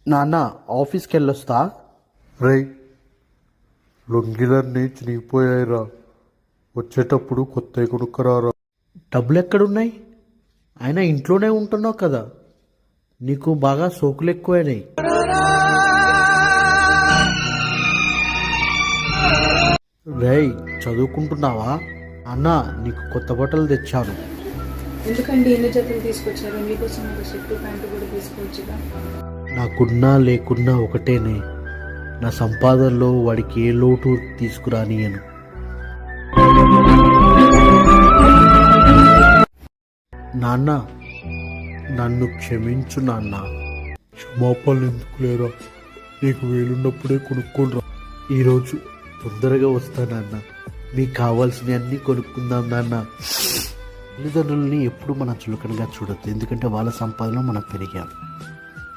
నాన్న ఆఫీస్కి వెళ్ళొస్తా. రై, లొంగిలన్నీ చినిగిపోయాయిరా. వచ్చేటప్పుడు కొత్త కొనుక్కరారా. డబ్బులు ఎక్కడున్నాయి? అయినా ఇంట్లోనే ఉంటున్నావు కదా, నీకు బాగా సోకులు ఎక్కువైనాయి. రేయ్, చదువుకుంటున్నావా? అన్న, నీకు కొత్త బట్టలు తెచ్చాను. ఎందుకండి ఎన్ని జతలు తీసుకొచ్చారు? మీకోసం ఒక షర్టు ప్యాంటు కూడా తీసుకోవచ్చుగా. నాకున్నా లేకున్నా ఒకటేనే. నా సంపాదనలో వాడికి ఏ లోటు తీసుకురానియను. నాన్న, నన్ను క్షమించు నాన్న. క్షమాపణలు ఎందుకు లేరా? నీకు వేలున్నప్పుడే కొనుక్కోనరా. ఈరోజు తొందరగా వస్తానన్న. మీకు కావాల్సినవన్నీ కొనుక్కుందాం నాన్న. తల్లిదండ్రులని ఎప్పుడు మనం చులకనగా చూడొద్దు, ఎందుకంటే వాళ్ళ సంపాదన మనం పెరిగాం.